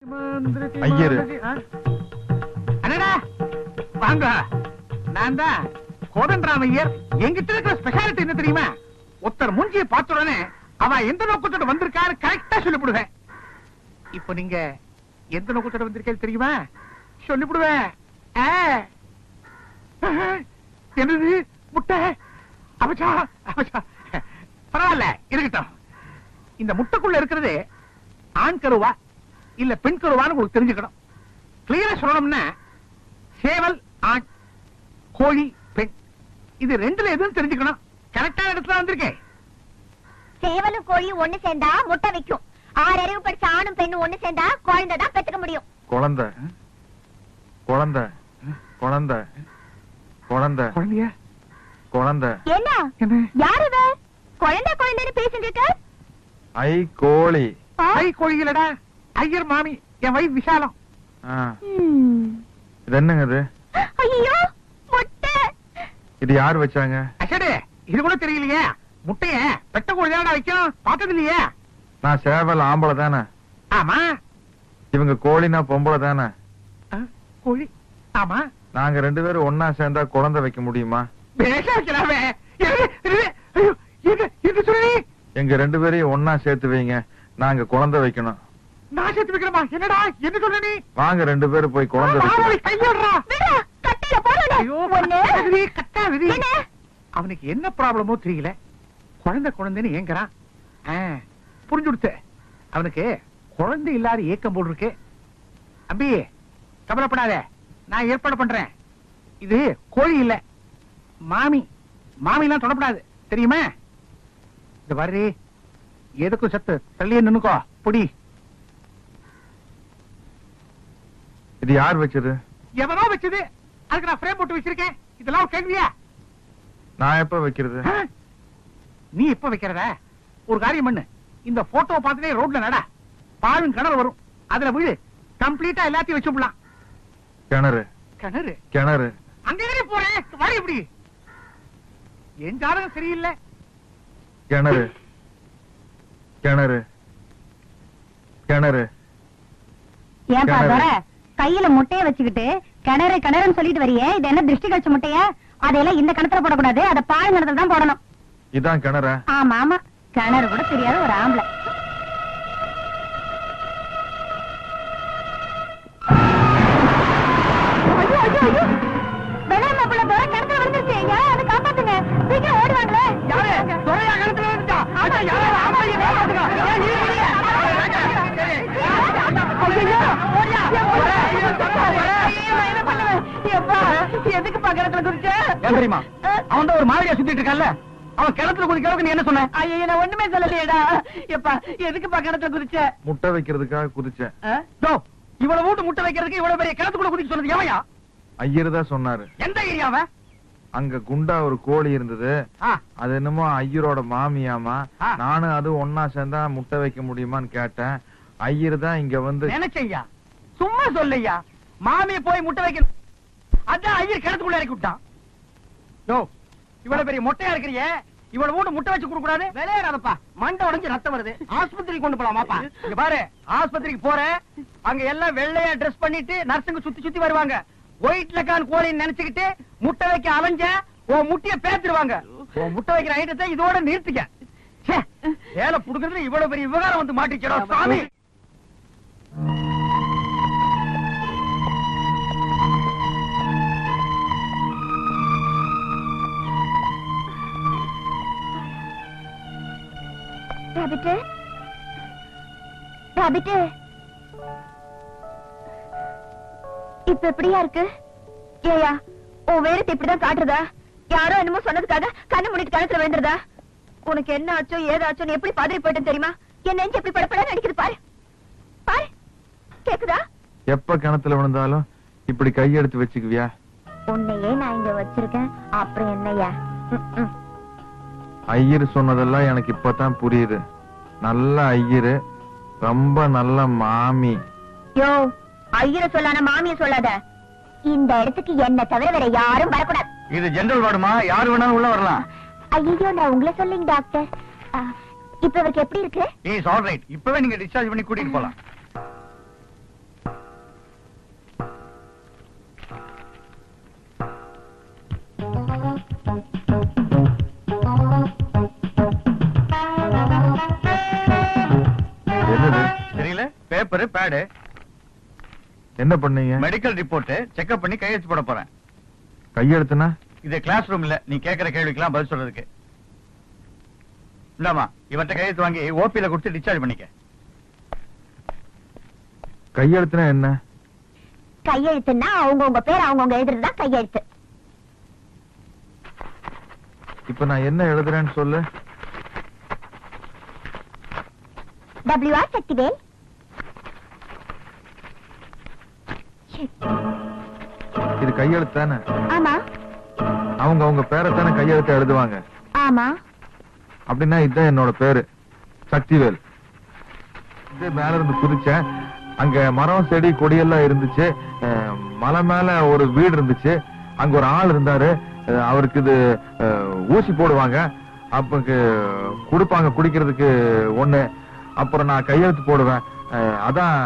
ஐயரு அண்ணா வாங்க. நான் தான் கோதண்டராம் ஐயர். எங்கிட்ட இருக்கிற ஸ்பெஷாலிட்டி என்ன தெரியுமா? ஒருத்தர் மூஞ்சியை பார்த்த உடனே அவன் எந்த நோக்கத்தோட வந்திருக்காரு கரெக்டா சொல்லிவிடுவேன். இப்ப நீங்க எந்த நோக்கத்தோட வந்திருக்கேன்னு தெரியுமா? சொல்லிவிடுவேன். என்னது முட்டை? அவச்சா அவச்சா பரவாயில்ல இருக்கட்டும். இந்த முட்டைக்குள்ள இருக்கிறது ஆண் கருவா இல்ல பெண் கருவான்னு உங்களுக்கு தெரிஞ்சுக்கணும். கிளியரா சொல்லணும்னா சேவல் ஆண், கோழி பெண், இது ரெண்டுல எதுவும் தெரிஞ்சுக்கணும். கரெக்டான இடத்துல வந்திருக்கேன். சேவலும் கோழியும் ஒண்ணு சேர்ந்தா முட்டை வைக்கும். 6 அறிவு படிச்ச ஆணும் பெண்ணும் ஒண்ணு சேர்ந்தா குழந்தை தான் பெத்துக்க முடியும். குழந்தை குழந்தை குழந்தை குழந்தை குழந்தைய குழந்தை என்ன யாரு இவ? குழந்தை குழந்தைன்னு பேசிட்டு இருக்க? ஐ கோழி. ஐ கோழிகளடா ஐயர் மாமி. என் வயிறு விசாலம். இது என்னங்க இது? ஐயோ முட்டை. இது யார் வச்சாங்க? அசடே இது கூட தெரியலையே. முட்டைய பெட்ட கோழி தானடா வைக்கும். பார்த்தது இல்லையே. நான் சேவல் ஆம்பளை தானே. ஆமா. இவங்க கோழினா பொம்பளை தானே. கோழி ஆமா. நாங்க 2 பேரும் ஒன்னா சேர்ந்தா குழந்தை வைக்க முடியுமா? பேசாக்கலாமே. இது சொல்லி எங்க 2 பேரையும் ஒன்னா சேர்த்து வைங்க. நாங்க குழந்தை வைக்கணும். நான் சேர்த்து வைக்கிறமா? என்னடா என்ன சொல்ல நீ? வாங்க 2 பேரும் போய் குழந்தை வைக்கணும். கையோடுறா. கட்டையில போடுறேன். ஐயோ கட்டா விதி. அவனுக்கு என்ன ப்ராப்ளமோ தெரியல. குழந்தை குழந்தைன்னு ஏங்குறான். புரிஞ்சு கொடுத்த. அவனுக்கு குழந்தை இல்லாத ஏக்கம் போல் இருக்கு. அம்பி கவலைப்படாத, நான் ஏற்பாடு பண்றேன். இது கோழி இல்ல மாமி. மாமிலாம் தொடப்படாது தெரியுமா? இந்த வர்றி எதுக்கும் சத்து தள்ளியே நின்னுக்கோ. புடி. இது யார் வச்சது? எவனோ வச்சது. அதுக்கு நான் ஃப்ரேம் போட்டு வச்சிருக்கேன். இதெல்லாம் ஒரு கேள்வியா? நான் எப்ப வைக்கிறது? நீ எப்ப வைக்கிறத? ஒரு காரியம் பண்ணு. இந்த போட்டோவை பார்த்துட்டே ரோட்ல நட. பாழும் கிணறு வரும். அதுல விழு. கம்ப்ளீட்டா எல்லாத்தையும் வச்சு விடலாம். கிணறு கிணறு கிணறு அங்கே போறேன். வர எப்படி? என் ஜாதகம் சரியில்லை. கிணறு கிணறு கிணறு. ஏன்பா தர கையில முட்டைய வச்சுக்கிட்டு கிணறு கிணறுன்னு சொல்லிட்டு வரியே, இது என்ன திருஷ்டி கழிச்ச முட்டைய? அதையெல்லாம் இந்த கிணத்துல போடக்கூடாது, அதை பால் கிணத்துல தான் போடணும். இதான் கிணறு. ஆமா ஆமா, கிணறு கூட தெரியாத ஒரு ஆம்பளை. காப்பாத்துங்க, சீக்கிரம் ஓடுவாங்களே. எதுக்கு கிணத்துல குதிச்ச தெரியுமா? அவன் ஒரு மாதிரியா சுத்திட்டு இருக்கான்ல. அவன் கிணத்துல குதிக்கிறதுக்கு நீ என்ன சொன்ன? ஐயோ நான் ஒண்ணுமே சொல்லலையேடா. எப்பா எதுக்கு கிணத்துல குதிச்ச? முட்டை வைக்கிறதுக்காக குதிச்சேன். இவ்வளவு வீட்டு முட்டை வைக்கிறதுக்கு இவ்வளவு பெரிய கிணத்துக்குள்ள குதிக்க சொன்னது எவையா? ஐயர் தான் சொன்னாரு. எந்த ஏரியாவ? அங்க குண்டா ஒரு கோழி இருந்தது. அது என்னமோ ஐயரோட மாமியாமா. நானும் அது ஒன்னா சேர்ந்தா முட்டை வைக்க முடியுமான்னு கேட்டேன். ஐயர் தான் இங்க வந்து நினைச்சையா. சும்மா சொல்லையா. மாமியை போய் முட்டை வைக்க அதான் ஐயர் கிணத்துக்குள்ள இறக்கி விட்டான். இவ்வளவு பெரிய மொட்டையா இருக்கிறிய, இவ்வளவு வீட்டு முட்டை வச்சு கொடுக்க கூடாது. விளையாடாதப்பா, மண்டை உடைஞ்சு ரத்தம் வருது. ஆஸ்பத்திரிக்கு கொண்டு போலாமாப்பா? இங்க பாரு, ஆஸ்பத்திரிக்கு போறேன். அங்க எல்லாம் வெள்ளையா ட்ரெஸ் பண்ணிட்டு நர்ஸுங்க சுத்தி சுத்தி வருவாங்க. ஒயிட்ல கான் கோழின்னு நினைச்சுக்கிட்டு முட்டை வைக்க அலைஞ்ச உன் முட்டைய பேத்துருவாங்க. உன் முட்டை வைக்கிற ஐட்டத்தை இதோட நிறுத்திக்க. வேலை புடுக்கிறதுல இவ்வளவு பெரிய விவகாரம் வந்து மாட்டிக்கிறோம் சாமி. இப்ப எப்படியா இருக்கு? ஏயா உன் வேரத்தை இப்படிதான் காட்டுறதா? யாரோ என்னமோ சொன்னதுக்காக கண்ணு முடிட்டு கணத்துல விழுந்துருதா? உனக்கு என்ன ஆச்சோ ஏதாச்சோன்னு எப்படி பதறி போயிட்டேன் தெரியுமா? என் நெஞ்சு எப்படி படப்பட நடிக்குது பாரு. பாரு, கேக்குதா? எப்ப கிணத்துல விழுந்தாலும் இப்படி கையெடுத்து வச்சுக்குவியா? உன்னையே நான் இங்க வச்சிருக்கேன், அப்புறம் என்னையா? ஐயர் சொன்னதெல்லாம் எனக்கு இப்பதான் புரியுது. நல்ல ஐயரு, ரொம்ப நல்ல மாமி. யோ, ஐயரை சொல்லான மாமிய சொல்லாத. இந்த இடத்துக்கு என்ன தவிர வேற யாரும் வரக்கூடாது. இது ஜெனரல் வார்டுமா? யாரு வேணாலும் உள்ள வரலாம். ஐயோ நான் உங்களை சொல்லிங்க டாக்டர். இப்ப இவருக்கு எப்படி இருக்கு? Is all right. இப்பவே நீங்க டிஸ்சார்ஜ் பண்ணி கூட்டிட்டு போலாம். பேடு. என்ன பண்ணீங்க? மெடிக்கல் ரிப்போர்ட் செக்அப் பண்ணி கையெழுத்து போட போறேன். கையெழுத்துனா? இது கிளாஸ் ரூம் இல்ல, நீ கேக்குற கேள்விக்கெல்லாம் பதில் சொல்றதுக்கு. இந்தாமா, இவன்ட்ட கையெழுத்து வாங்கி ஓபில கொடுத்து டிஸ்சார்ஜ் பண்ணிக்க. கையெழுத்துனா என்ன? கையெழுத்துன்னா அவங்கவுங்க பேர் அவங்கவுங்க எழுதுறதுதான் கையெழுத்து. இப்ப நான் என்ன எழுதுறேன்னு சொல்லு. WR சக்திவேல். இது கையெழுத்து தானே? ஆமா. அவங்க அவங்க பேரை தானே கையெழுத்து எழுதுவாங்க. ஆமா. அப்படின்னா இதுதான் என்னோட பேரு, சக்திவேல். இது மேல இருந்து குதிச்சேன். அங்க மரம் செடி கொடியெல்லாம் இருந்துச்சு. மலை மேல ஒரு வீடு இருந்துச்சு. அங்க ஒரு ஆள் இருந்தாரு. அவருக்கு இது ஊசி போடுவாங்க, அப்ப குடுப்பாங்க குடிக்கிறதுக்கு ஒண்ணு. அப்புறம் நான் கையெழுத்து போடுவேன். அதான்